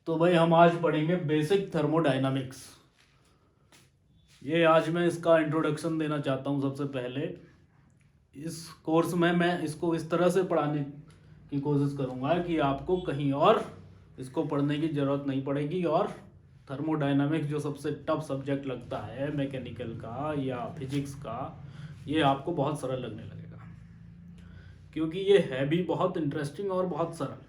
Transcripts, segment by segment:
तो भाई हम आज पढ़ेंगे बेसिक थर्मोडायनामिक्स। ये आज मैं इसका इंट्रोडक्शन देना चाहता हूँ। सबसे पहले इस कोर्स में मैं इसको इस तरह से पढ़ाने की कोशिश करूँगा कि आपको कहीं और इसको पढ़ने की ज़रूरत नहीं पड़ेगी, और थर्मोडायनामिक्स जो सबसे टफ सब्जेक्ट लगता है मैकेनिकल का या फिजिक्स का, ये आपको बहुत सरल लगने लगेगा, क्योंकि ये है भी बहुत इंटरेस्टिंग और बहुत सरल।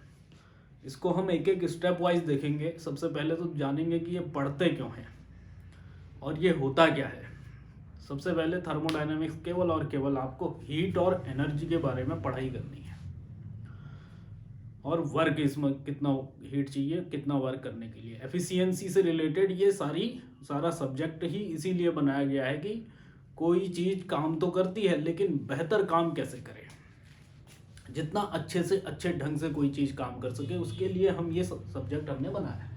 इसको हम एक एक स्टेप वाइज देखेंगे। सबसे पहले तो जानेंगे कि ये पढ़ते क्यों हैं और ये होता क्या है। सबसे पहले थर्मोडायनामिक्स केवल और केवल आपको हीट और एनर्जी के बारे में पढ़ाई करनी है, और वर्क इसमें कितना हीट चाहिए, कितना वर्क करने के लिए, एफिशिएंसी से रिलेटेड ये सारा सब्जेक्ट ही इसीलिए बनाया गया है कि कोई चीज़ काम तो करती है लेकिन बेहतर काम कैसे करें, जितना अच्छे से अच्छे ढंग से कोई चीज़ काम कर सके, उसके लिए हम ये सब्जेक्ट हमने बनाया है।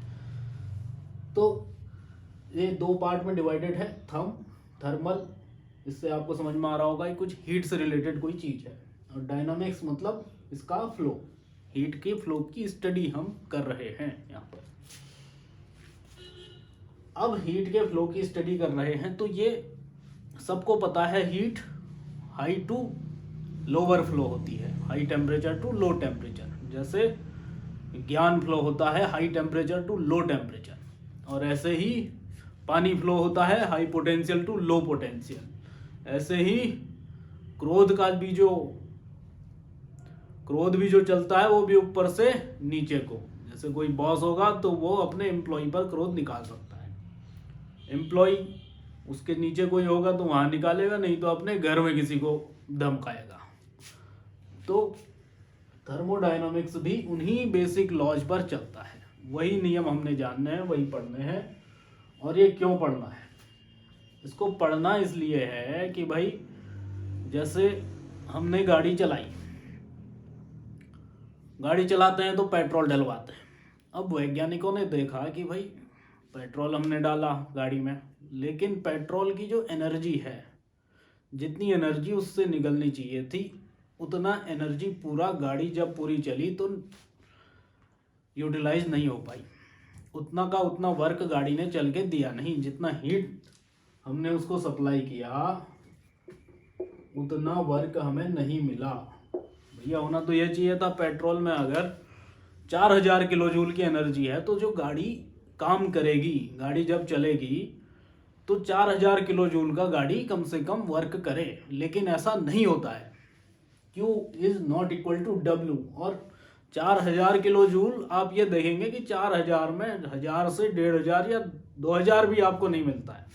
तो ये दो पार्ट में डिवाइडेड है, थर्मल, इससे आपको समझ में आ रहा होगा कि कुछ हीट से रिलेटेड कोई चीज़ है, और डायनामिक्स मतलब इसका फ्लो, हीट के फ्लो की स्टडी हम कर रहे हैं यहाँ पर। अब हीट के फ्लो की स्टडी कर रहे हैं तो ये सबको पता है, heat high to lower flow होती है, high temperature to low temperature. जैसे ज्ञान फ्लो होता है high temperature to low temperature, और ऐसे ही पानी फ्लो होता है high potential to low potential. ऐसे ही क्रोध भी जो चलता है वो भी ऊपर से नीचे को। जैसे कोई बॉस होगा तो वो अपने एम्प्लॉय पर क्रोध निकाल सकता है, एम्प्लॉय उसके नीचे कोई होगा तो वहाँ निकालेगा, नहीं तो अपने घर में किसी को धमकाएगा। तो थर्मोडायनामिक्स भी उन्हीं बेसिक लॉज पर चलता है, वही नियम हमने जानने हैं, वही पढ़ने हैं। और ये क्यों पढ़ना है? इसको पढ़ना इसलिए है कि भाई जैसे हमने गाड़ी चलाते हैं तो पेट्रोल डलवाते हैं। अब वैज्ञानिकों ने देखा कि भाई पेट्रोल हमने डाला गाड़ी में, लेकिन पेट्रोल की जो एनर्जी है, जितनी एनर्जी उससे निकलनी चाहिए थी उतना एनर्जी पूरा गाड़ी जब पूरी चली तो यूटिलाइज नहीं हो पाई। उतना का उतना वर्क गाड़ी ने चल के दिया नहीं, जितना हीट हमने उसको सप्लाई किया उतना वर्क हमें नहीं मिला। भैया होना तो ये चाहिए था, पेट्रोल में अगर 4000 किलो जूल की एनर्जी है तो जो गाड़ी काम करेगी, गाड़ी जब चलेगी तो 4000 किलो जूल का गाड़ी कम से कम वर्क करे, लेकिन ऐसा नहीं होता है। Q is not equal to W, और 4000 किलो जूल आप ये देखेंगे कि 4000 में 1000 से 1500 या 2000 भी आपको नहीं मिलता है,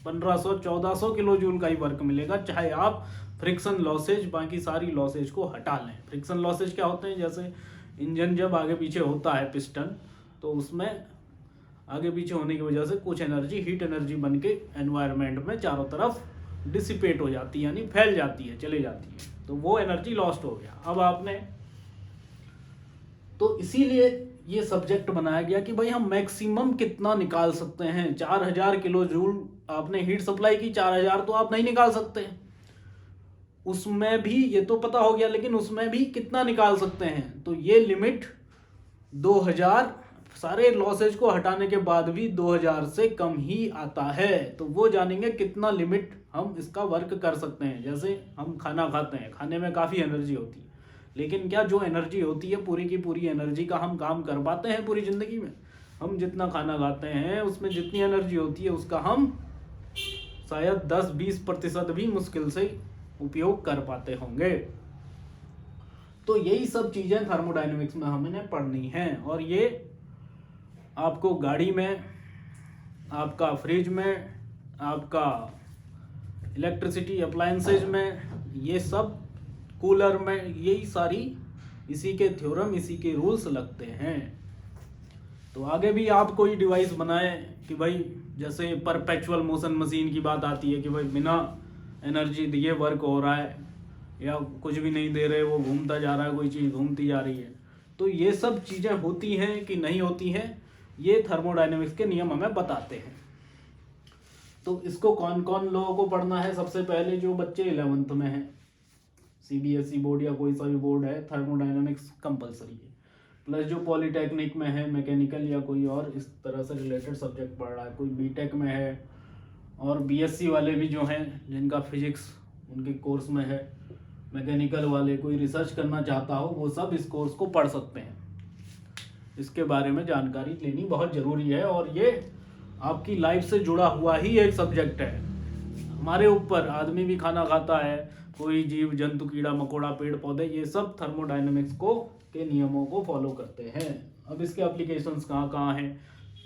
1500-1400 किलो जूल का ही वर्क मिलेगा, चाहे आप फ्रिक्शन लॉसेज बाकी सारी लॉसेज को हटा लें। फ्रिक्शन लॉसेज क्या होते हैं? जैसे इंजन जब आगे पीछे होता है पिस्टन, तो उसमें आगे पीछे होने की वजह से कुछ एनर्जी हीट एनर्जी बन के एनवायरनमेंट में चारों तरफ डिसिपेट हो जाती है, यानी फैल जाती है, चली जाती है, तो वो एनर्जी लॉस्ट हो गया। अब आपने तो इसीलिए ये सब्जेक्ट बनाया गया कि भाई हम मैक्सिमम कितना निकाल सकते हैं। 4000 किलो जूल आपने हीट सप्लाई की, 4000 तो आप नहीं निकाल सकते, उसमें भी ये तो पता हो गया, लेकिन उसमें भी कितना निकाल सकते हैं, तो ये लिमिट 2000, सारे लॉसेज को हटाने के बाद भी 2000 से कम ही आता है। तो वो जानेंगे कितना लिमिट हम इसका वर्क कर सकते हैं। जैसे हम खाना खाते हैं, खाने में काफ़ी एनर्जी होती है, लेकिन क्या जो एनर्जी होती है पूरी की पूरी एनर्जी का हम काम कर पाते हैं पूरी ज़िंदगी में? हम जितना खाना खाते हैं उसमें जितनी एनर्जी होती है उसका हम शायद 10-20% भी मुश्किल से उपयोग कर पाते होंगे। तो यही सब चीज़ें थर्मोडायनेमिक्स में हमें पढ़नी हैं, और ये आपको गाड़ी में, आपका फ्रिज में, आपका इलेक्ट्रिसिटी अप्लायंसेज में, ये सब कूलर में, यही सारी इसी के थ्योरम, इसी के रूल्स लगते हैं। तो आगे भी आप कोई डिवाइस बनाए कि भाई जैसे परपेचुअल मोशन मशीन की बात आती है कि भाई बिना एनर्जी दिए वर्क हो रहा है, या कुछ भी नहीं दे रहे, वो घूमता जा रहा है, कोई चीज़ घूमती जा रही है, तो ये सब चीज़ें होती हैं कि नहीं होती हैं, ये थर्मोडायनेमिक्स के नियम हमें बताते हैं। तो इसको कौन कौन लोगों को पढ़ना है? सबसे पहले जो बच्चे 11th में हैं, CBSE बोर्ड या कोई सा भी बोर्ड है, थर्मोडायनेमिक्स कंपलसरी है। प्लस जो पॉलीटेक्निक में है मैकेनिकल या कोई और इस तरह से रिलेटेड सब्जेक्ट पढ़ रहा है, कोई बीटेक में है, और बीएससी वाले भी जो हैं जिनका फिजिक्स उनके कोर्स में है, मैकेनिकल वाले कोई रिसर्च करना चाहता हो वो सब इस कोर्स को पढ़ सकते हैं। इसके बारे में जानकारी लेनी बहुत ज़रूरी है और ये आपकी लाइफ से जुड़ा हुआ ही एक सब्जेक्ट है। हमारे ऊपर आदमी भी खाना खाता है, कोई जीव जंतु कीड़ा मकोड़ा पेड़ पौधे ये सब थर्मोडायनेमिक्स को के नियमों को फॉलो करते हैं। अब इसके एप्लीकेशंस कहाँ कहाँ हैं,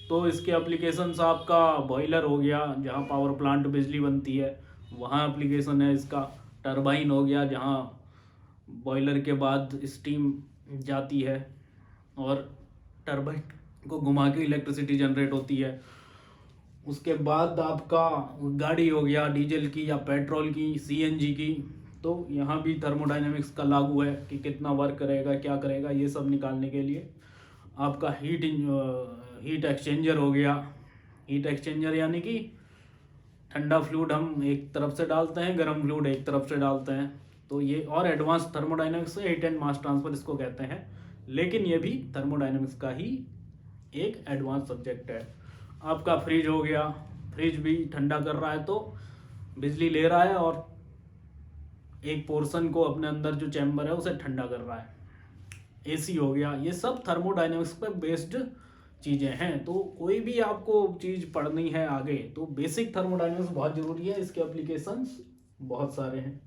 तो इसके एप्लीकेशंस आपका बॉयलर हो गया जहाँ पावर प्लांट बिजली बनती है वहाँ एप्लीकेशन है इसका। टरबाइन हो गया जहाँ बॉयलर के बाद स्टीम जाती है और टरबाइन को घुमा के इलेक्ट्रिसिटी जनरेट होती है। उसके बाद आपका गाड़ी हो गया डीजल की या पेट्रोल की, सीएनजी की, तो यहाँ भी थर्मोडायनेमिक्स का लागू है कि कितना वर्क करेगा क्या करेगा ये सब निकालने के लिए। आपका हीट एक्सचेंजर हो गया। हीट एक्सचेंजर यानी कि ठंडा फ्लूइड हम एक तरफ से डालते हैं, गर्म फ्लूइड एक तरफ से डालते हैं, तो ये और एडवांस थर्मोडायनेमिक्स है, हीट एंड मास ट्रांसफर इसको कहते हैं, लेकिन ये भी थर्मोडायनेमिक्स का ही एक एडवांस सब्जेक्ट है। आपका फ्रिज हो गया, फ्रिज भी ठंडा कर रहा है तो बिजली ले रहा है और एक पोर्शन को अपने अंदर जो चैम्बर है उसे ठंडा कर रहा है। एसी हो गया, ये सब थर्मोडायनेमिक्स पर बेस्ड चीज़ें हैं। तो कोई भी आपको चीज़ पढ़नी है आगे तो बेसिक थर्मोडायनेमिक्स बहुत ज़रूरी है, इसके एप्लीकेशंस बहुत सारे हैं।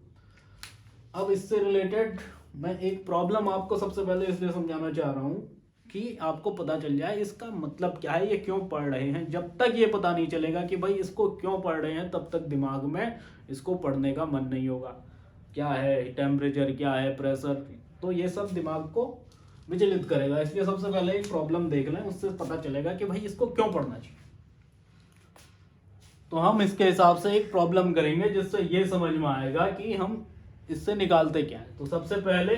अब इससे रिलेटेड मैं एक प्रॉब्लम आपको सबसे पहले इसलिए समझाना चाह रहा हूँ कि आपको पता चल जाए इसका मतलब क्या है, ये क्यों पढ़ रहे हैं। जब तक ये पता नहीं चलेगा कि भाई इसको क्यों पढ़ रहे हैं तब तक दिमाग में इसको पढ़ने का मन नहीं होगा। क्या है टेम्परेचर, क्या है प्रेशर, तो ये सब दिमाग को विचलित करेगा। इसलिए सबसे पहले एक प्रॉब्लम देख लें, उससे पता चलेगा कि भाई इसको क्यों पढ़ना चाहिए। तो हम इसके हिसाब से एक प्रॉब्लम करेंगे जिससे ये समझ में आएगा कि हम इससे निकालते क्या है। तो सबसे पहले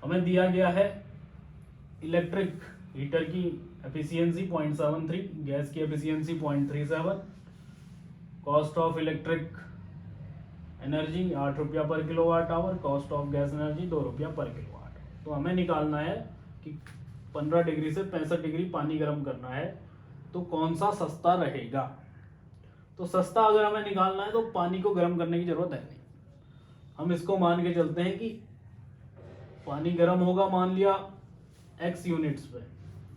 हमें दिया गया है इलेक्ट्रिक हीटर की एफिशिएंसी 0.73, गैस की efficiency 0.37, cost of electric energy 8 रुपया पर kilowatt hour, cost of gas energy 2 रुपया पर किलोवाट। तो हमें निकालना है कि 15 डिग्री से 65 डिग्री पानी गर्म करना है तो कौन सा सस्ता रहेगा। तो सस्ता अगर हमें निकालना है तो पानी को गर्म करने की जरूरत है नहीं। हम इसको मान के चलते हैं कि पानी गर्म होगा, मान लिया x यूनिट्स पे,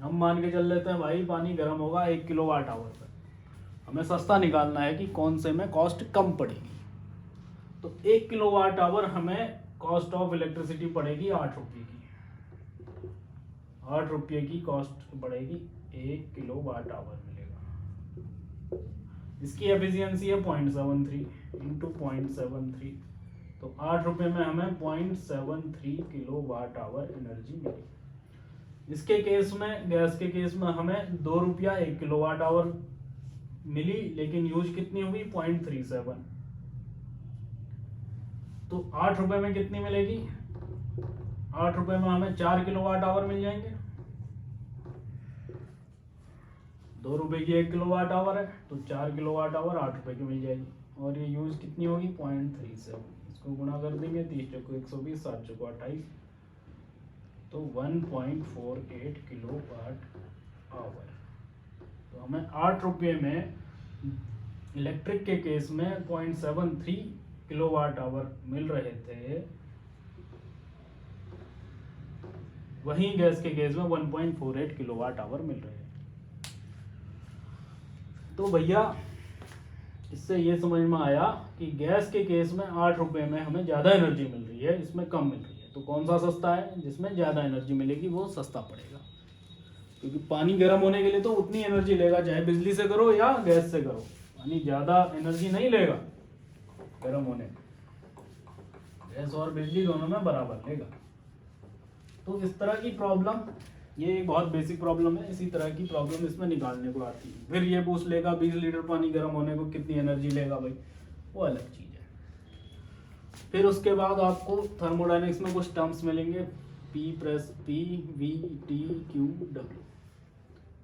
हम मान के चल लेते हैं भाई पानी गर्म होगा 1 किलोवाट आवर पे। हमें सस्ता निकालना है कि कौन से में कॉस्ट कम पड़ेगी। तो 1 किलोवाट आवर हमें कॉस्ट ऑफ इलेक्ट्रिसिटी पड़ेगी 8 रुपये की। 8 रुपये की कॉस्ट पड़ेगी, 1 किलोवाट आवर मिलेगा। इसकी एफिशिएंसी है 0.73 इंटू 0.73, तो 8 रुपये में हमें 0.73 किलोवाट आवर एनर्जी मिलेगी। इसके केस में, गैस के केस में हमें 2 रुपया 1 किलोवाट आवर मिली, लेकिन यूज कितनी हुई 0.37। तो 8 रुपए में कितनी मिलेगी, 8 रुपए में हमें 4 किलोवाट आवर मिल जाएंगे। 2 रुपए की 1 किलोवाट आवर है तो 4 किलोवाट आवर 8 रुपए की मिल जाएगी। और ये यूज कितनी होगी 0.37, इसको गुणा कर देंगे 30 चौको 120, 7 चौको 28, तो 1.48 किलोवाट आवर। तो हमें 8 रुपये में इलेक्ट्रिक के केस में 0.73 किलोवाट आवर मिल रहे थे, वहीं गैस के केस में 1.48 किलोवाट आवर मिल रहे हैं। तो भैया इससे ये समझ में आया कि गैस के केस में 8 रुपये में हमें ज़्यादा एनर्जी मिल रही है, इसमें कम मिल रही है। तो कौन सा सस्ता है, जिसमें ज़्यादा एनर्जी मिलेगी वो सस्ता पड़ेगा, क्योंकि पानी गर्म होने के लिए तो उतनी एनर्जी लेगा, चाहे बिजली से करो या गैस से करो, पानी ज़्यादा एनर्जी नहीं लेगा गर्म होने में। गैस और बिजली दोनों में बराबर लेगा। तो इस तरह की प्रॉब्लम, ये एक बहुत बेसिक प्रॉब्लम है, इसी तरह की प्रॉब्लम इसमें निकालने को आती है। फिर ये पूछ लेगा 20 लीटर पानी गर्म होने को कितनी एनर्जी लेगा, भाई वो अलग चीज़ है। फिर उसके बाद आपको थर्मोडायनेमिक्स में कुछ टर्म्स मिलेंगे, P press P V T Q W,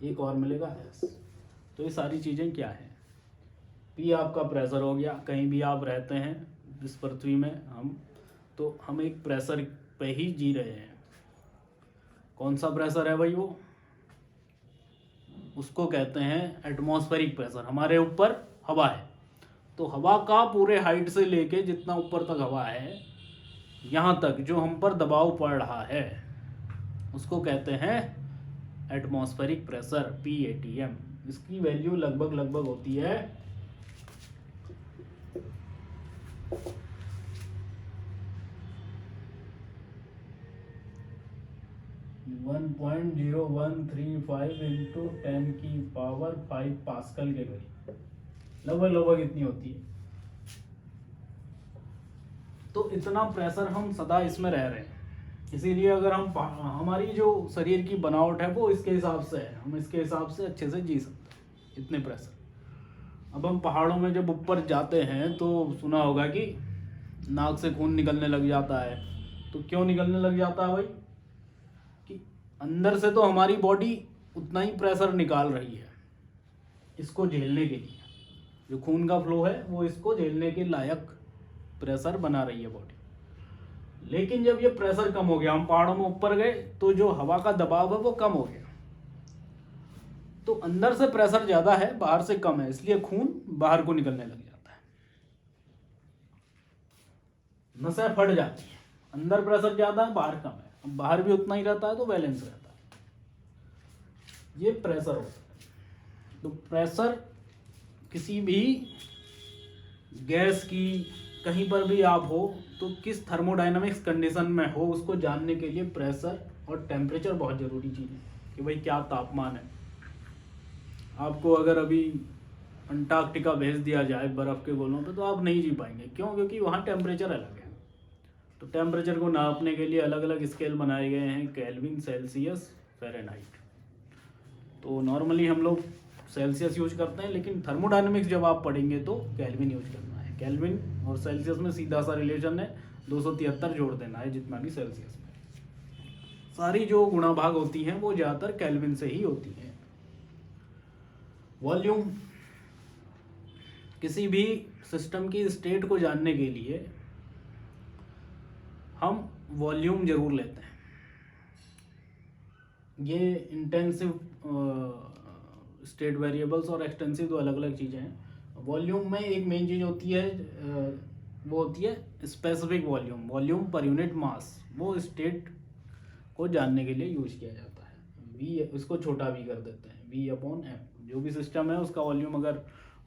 एक और मिलेगा S। तो ये सारी चीज़ें क्या हैं, P आपका प्रेशर हो गया, कहीं भी आप रहते हैं इस पृथ्वी में हम, तो हम एक प्रेशर पे ही जी रहे हैं, कौन सा प्रेशर है भाई वो? उसको कहते हैं एटमॉस्फेरिक प्रेशर। हमारे ऊपर हवा है, तो हवा का पूरे हाइट से लेके जितना ऊपर तक हवा है, यहाँ तक जो हम पर दबाव पड़ रहा है, उसको कहते हैं एटमॉस्फेरिक प्रेशर, PATM। इसकी वैल्यू लगभग होती है 1.0135 इंटू 10⁵ पास्कल के करीब, लगभग इतनी होती है। तो इतना प्रेशर हम सदा इसमें रह रहे हैं। इसीलिए अगर हम हमारी जो शरीर की बनावट है वो इसके हिसाब से है, हम इसके हिसाब से अच्छे से जी सकते हैं इतने प्रेशर। अब हम पहाड़ों में जब ऊपर जाते हैं तो सुना होगा कि नाक से खून निकलने लग जाता है। तो क्यों निकलने लग जाता है भाई? कि अंदर से तो हमारी बॉडी उतना ही प्रेशर निकाल रही है इसको झेलने के लिए। जो खून का फ्लो है वो इसको झेलने के लायक प्रेशर बना रही है बॉडी। लेकिन जब ये प्रेशर कम हो गया, हम पहाड़ों में ऊपर गए, तो जो हवा का दबाव है वो कम हो गया। तो अंदर से प्रेशर ज्यादा है, बाहर से कम है, इसलिए खून बाहर को निकलने लग जाता है, नसें फट जाती है। अंदर प्रेशर ज्यादा है, बाहर कम है, अब बाहर भी उतना ही रहता है तो बैलेंस रहता है। ये प्रेशर होता है। तो प्रेशर किसी भी गैस की, कहीं पर भी आप हो तो किस थर्मोडायनामिक्स कंडीशन में हो उसको जानने के लिए प्रेशर और टेम्परेचर बहुत ज़रूरी चीज़ है कि भाई क्या तापमान है। आपको अगर अभी अंटार्कटिका भेज दिया जाए बर्फ़ के गोलों पे तो आप नहीं जी पाएंगे। क्यों? क्योंकि वहाँ टेम्परेचर अलग है। तो टेम्परेचर को नापने के लिए अलग अलग स्केल बनाए गए हैं, केल्विन, सेल्सियस, फ़ारेनहाइट। तो नॉर्मली हम लोग सेल्सियस यूज करते हैं, लेकिन थर्मोडायनामिक्स जब आप पढ़ेंगे तो केल्विन यूज करना है। केल्विन और सेल्सियस में सीधा सा रिलेशन है, 273 जोड़ देना है जितना भी सेल्सियस में। सारी जो गुणा भाग होती हैं वो ज़्यादातर केल्विन से ही होती हैं। वॉल्यूम, किसी भी सिस्टम की स्टेट को जानने के लिए हम वॉल्यूम जरूर लेते हैं। ये इंटेंसिव स्टेट वेरिएबल्स और एक्सटेंसिव दो अलग अलग चीज़ें हैं। वॉल्यूम में एक मेन चीज़ होती है, वो होती है specific volume, volume per unit mass. वो स्टेट को जानने के लिए यूज किया जाता है। वी, उसको छोटा भी कर देते हैं, V/m। जो भी सिस्टम है उसका वॉल्यूम अगर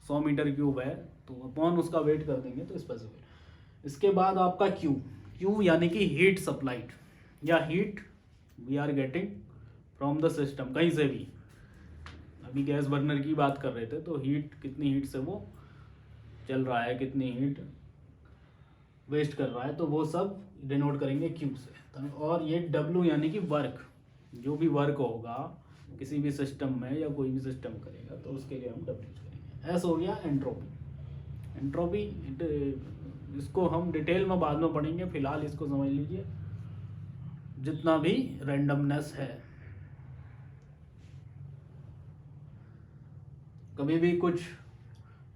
100 मीटर क्यूब है तो अपॉन उसका वेट कर देंगे तो स्पेसिफिक। इसके बाद आपका Q यानी कि हीट सप्लाइड, या heat we are getting from the system, कहीं से भी। अभी गैस बर्नर की बात कर रहे थे तो हीट, कितनी हीट से वो चल रहा है, कितनी हीट वेस्ट कर रहा है, तो वो सब डिनोट करेंगे Q से। और ये W यानी कि वर्क, जो भी वर्क होगा किसी भी सिस्टम में या कोई भी सिस्टम करेगा तो उसके लिए हम W करेंगे। S हो गया एंट्रोपी। एंट्रोपी इसको हम डिटेल में बाद में पढ़ेंगे, फिलहाल इसको समझ लीजिए। जितना भी रैंडमनेस है, कभी भी कुछ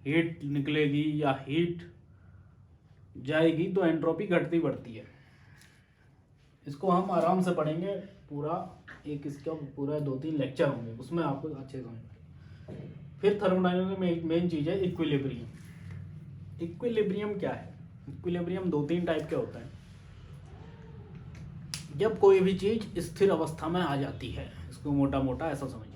हीट निकलेगी या हीट जाएगी तो एंट्रोपी घटती बढ़ती है। इसको हम आराम से पढ़ेंगे, पूरा एक इसका पूरा 2-3 लेक्चर होंगे, उसमें आपको अच्छे समझ आएगी। फिर थर्मोडायनामिक्स में एक मेन चीज़ है इक्विलिब्रियम। इक्विलिब्रियम क्या है? इक्विलिब्रियम 2-3 टाइप के होते हैं। जब कोई भी चीज़ स्थिर अवस्था में आ जाती है, इसको मोटा मोटा ऐसा समझिए।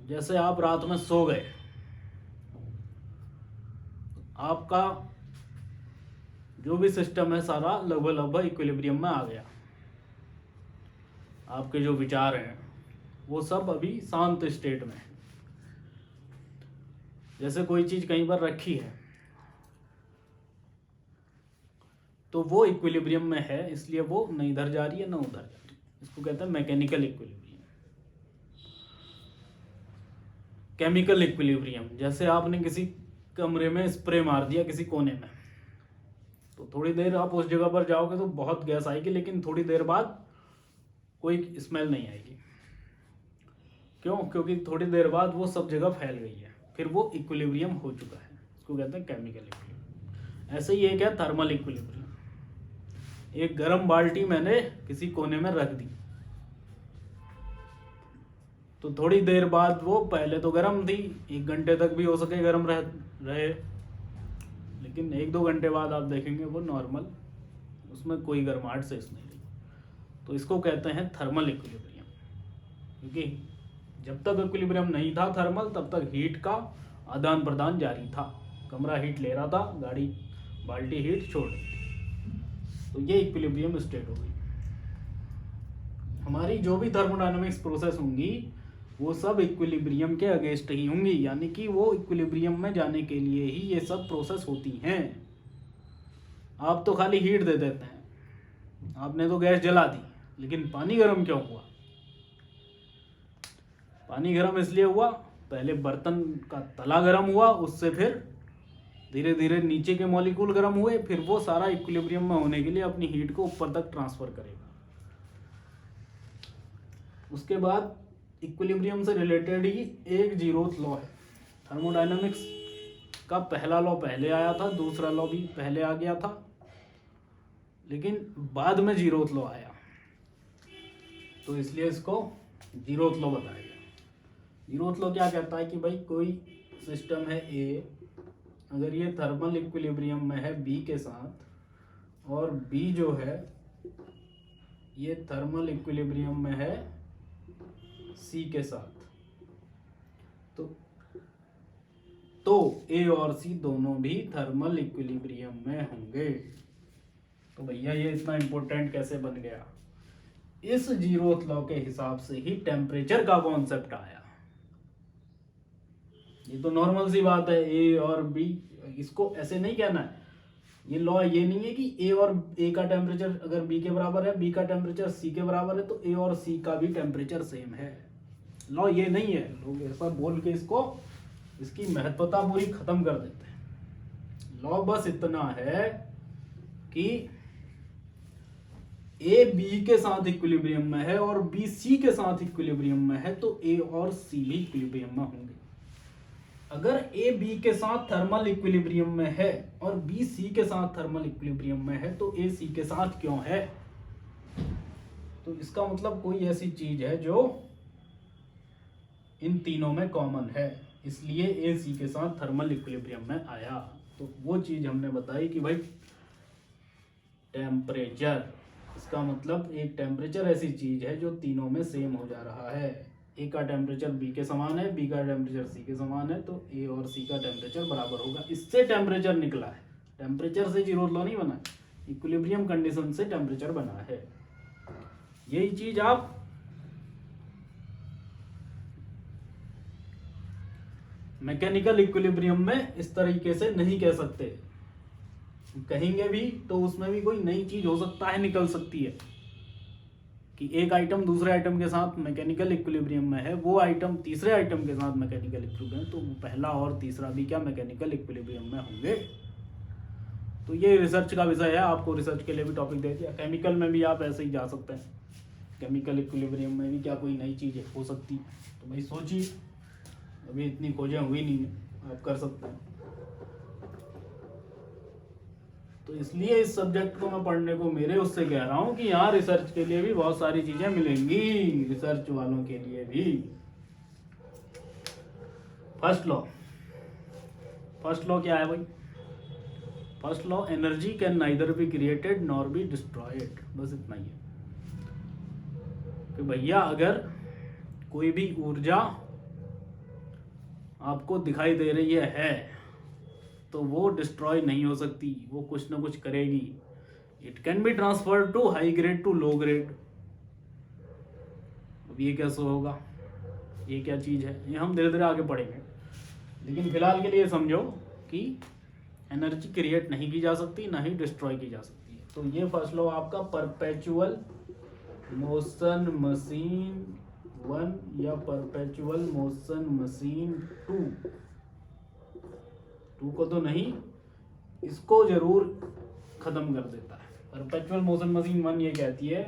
जैसे आप रात में सो गए, आपका जो भी सिस्टम है सारा लगभग इक्विलिब्रियम में आ गया। आपके जो विचार हैं वो सब अभी शांत स्टेट में है। जैसे कोई चीज़ कहीं पर रखी है तो वो इक्विलिब्रियम में है, इसलिए वो न इधर जा रही है न उधर जा रही है। इसको कहते हैं मैकेनिकल इक्विलिब्रियम। केमिकल इक्विलिब्रियम, जैसे आपने किसी कमरे में स्प्रे मार दिया किसी कोने में, तो थोड़ी देर आप उस जगह पर जाओगे तो बहुत गैस आएगी, लेकिन थोड़ी देर बाद कोई स्मेल नहीं आएगी। क्यों? क्योंकि थोड़ी देर बाद वो सब जगह फैल गई है, फिर वो इक्विलिब्रियम हो चुका है। इसको कहते हैं केमिकल इक्विलिब्रियम। ऐसे ही एक है थर्मल इक्विलिब्रियम। एक गर्म बाल्टी मैंने किसी कोने में रख दी, तो थोड़ी देर बाद वो पहले तो गर्म थी, 1 घंटे तक भी हो सके गर्म रहे, लेकिन 1-2 घंटे बाद आप देखेंगे वो नॉर्मल, उसमें कोई गर्माहट शेष नहीं रही। तो इसको कहते हैं थर्मल इक्विलिब्रियम, क्योंकि जब तक इक्विलिब्रियम नहीं था थर्मल, तब तक हीट का आदान प्रदान जारी था। कमरा हीट ले रहा था, गाड़ी बाल्टी हीट छोड़ रही थी। तो ये इक्विलिब्रियम स्टेट हो गई। हमारी जो भी थर्मोडायनामिक्स प्रोसेस होंगी वो सब इक्विलिब्रियम के अगेंस्ट ही होंगी, यानी कि वो इक्विलिब्रियम में जाने के लिए ही ये सब प्रोसेस होती हैं। आप तो खाली हीट दे देते हैं, आपने तो गैस जला दी, लेकिन पानी गर्म क्यों हुआ? पानी गर्म इसलिए हुआ, पहले बर्तन का तला गर्म हुआ, उससे फिर धीरे धीरे नीचे के मॉलिक्यूल गर्म हुए, फिर वो सारा इक्विलिब्रियम में होने के लिए अपनी हीट को ऊपर तक ट्रांसफर करेगा। उसके बाद इक्विलिब्रियम से रिलेटेड ही एक जीरोथ लॉ है। थर्मोडायनामिक्स का पहला लॉ पहले आया था, दूसरा लॉ भी पहले आ गया था, लेकिन बाद में जीरोथ लॉ आया, तो इसलिए इसको जीरोथ लॉ बताया गया। जीरोथ लॉ क्या कहता है कि भाई कोई सिस्टम है ए, अगर ये थर्मल इक्विलिब्रियम में है बी के साथ, और बी जो है ये थर्मल इक्विलिब्रियम में है सी के साथ, तो ए और सी दोनों भी थर्मल इक्विलिब्रियम में होंगे। तो भैया ये इतना इंपॉर्टेंट कैसे बन गया? इस जीरोथ लॉ के हिसाब से ही टेम्परेचर का कॉन्सेप्ट आया। ये तो नॉर्मल सी बात है, ए और बी, इसको ऐसे नहीं कहना है। ये लॉ ये नहीं है कि ए और ए का टेम्परेचर अगर बी के बराबर है, बी का टेम्परेचर सी के बराबर है, तो ए और सी का भी टेम्परेचर सेम है। लॉ ये नहीं है। लोग ऐसा बोल के इसकी महत्वता पूरी खत्म कर देते हैं। लॉ बस इतना है कि ए बी के साथ इक्विलिब्रियम में है और बी सी के साथ इक्विलिब्रियम में है, तो ए और सी भी इक्विलिब्रियम में होंगे। अगर ए बी के साथ थर्मल इक्विलिब्रियम में है और बी सी के साथ थर्मल इक्विलिब्रियम में है, तो ए सी के साथ क्यों है? तो इसका मतलब कोई ऐसी चीज है जो इन तीनों में कॉमन है, इसलिए ए सी के साथ थर्मल इक्विलिब्रियम में आया। तो वो चीज हमने बताई कि भाई टेम्परेचर, इसका मतलब एक टेम्परेचर ऐसी चीज है जो तीनों में सेम हो जा रहा है। ए का टेम्परेचर बी के समान है, बी का टेम्परेचर सी के समान है, तो ए और सी का टेम्परेचर बराबर होगा। इससे टेम्परेचर निकला है, टेम्परेचर से जीरोथ लॉ नहीं बना है, इक्विलिब्रियम कंडीशन से टेम्परेचर बना है। यही चीज आप मैकेनिकल इक्विलिब्रियम में इस तरीके से नहीं कह सकते। कहेंगे भी तो उसमें भी कोई नई चीज हो सकता है, निकल सकती है कि एक आइटम दूसरे आइटम के साथ मैकेनिकल इक्विलिब्रियम में है, वो आइटम तीसरे आइटम के साथ मैकेनिकल इक्विलिब्रियम, तो पहला और तीसरा भी क्या मैकेनिकल इक्विलिब्रियम में होंगे। तो ये रिसर्च का विषय है, आपको रिसर्च के लिए भी टॉपिक दे दिया। केमिकल में भी आप ऐसे ही जा सकते हैं, केमिकल इक्विलिब्रियम में भी क्या कोई नई चीज हो सकती है। तो भाई सोचिए, अभी इतनी खोजें हुई नहीं है, आप कर सकते हैं। तो इसलिए इस सब्जेक्ट को मैं पढ़ने को मेरे उससे कह रहा हूं कि यहाँ रिसर्च के लिए भी बहुत सारी चीजें मिलेंगी, रिसर्च वालों के लिए भी। फर्स्ट लॉ क्या है भाई? First law, energy can neither be created nor be destroyed. बस इतना ही है कि भैया अगर कोई भी ऊर्जा आपको दिखाई दे रही है तो वो डिस्ट्रॉय नहीं हो सकती, वो कुछ ना कुछ करेगी। It can be transfer to high grade to low grade. अब ये कैसे होगा, ये क्या चीज है, ये हम धीरे धीरे आगे पढ़ेंगे। लेकिन फिलहाल के लिए समझो कि एनर्जी क्रिएट नहीं की जा सकती, ना ही डिस्ट्रॉय की जा सकती है। तो ये फर्स्ट लॉ आपका परपेचुअल मोशन मशीन 1 या परपेचुअल मोशन मशीन 2 को तो नहीं, इसको जरूर खत्म कर देता है। परपेचुअल मोशन मशीन 1 ये कहती है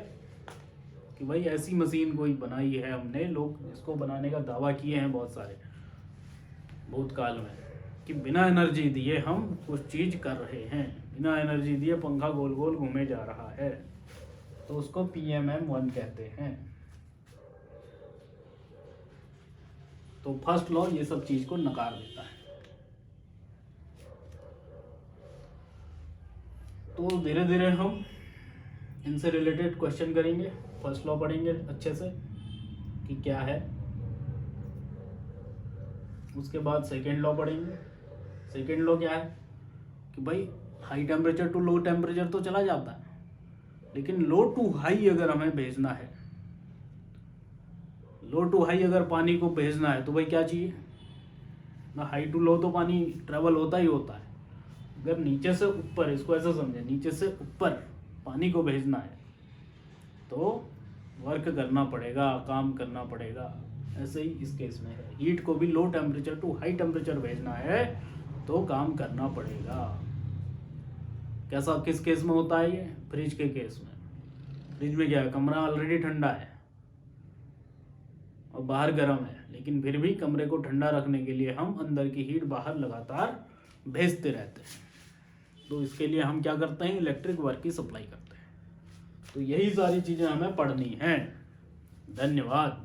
कि भाई ऐसी मशीन कोई बनाई है हमने, लोग इसको बनाने का दावा किए हैं बहुत सारे भूतकाल में, कि बिना एनर्जी दिए हम कुछ चीज कर रहे हैं। बिना एनर्जी दिए पंखा गोल गोल घूमे जा रहा है, तो उसको PMM1 कहते हैं। तो फर्स्ट लॉ ये सब चीज को नकार देता है। तो धीरे धीरे हम इनसे रिलेटेड क्वेश्चन करेंगे। फर्स्ट लॉ पढ़ेंगे अच्छे से कि क्या है, उसके बाद सेकेंड लॉ पढ़ेंगे। सेकेंड लॉ क्या है कि भाई high temperature to low temperature तो चला जाता है, लेकिन लो टू हाई अगर हमें भेजना है, लो टू हाई अगर पानी को भेजना है तो भाई क्या चाहिए ना, हाई टू लो तो पानी ट्रेवल होता ही होता है। अगर नीचे से ऊपर, इसको ऐसा समझे, नीचे से ऊपर पानी को भेजना है तो वर्क करना पड़ेगा, काम करना पड़ेगा। ऐसे ही इस केस में है, हीट को भी low temperature to high temperature भेजना है तो काम करना पड़ेगा। कैसा, किस केस में होता है ये? फ्रिज के केस में। फ्रिज में क्या है, कमरा ऑलरेडी ठंडा है और बाहर गर्म है, लेकिन फिर भी कमरे को ठंडा रखने के लिए हम अंदर की हीट बाहर लगातार भेजते रहते हैं। तो इसके लिए हम क्या करते हैं, इलेक्ट्रिक वर्क की सप्लाई करते हैं। तो यही सारी चीज़ें हमें पढ़नी हैं। धन्यवाद।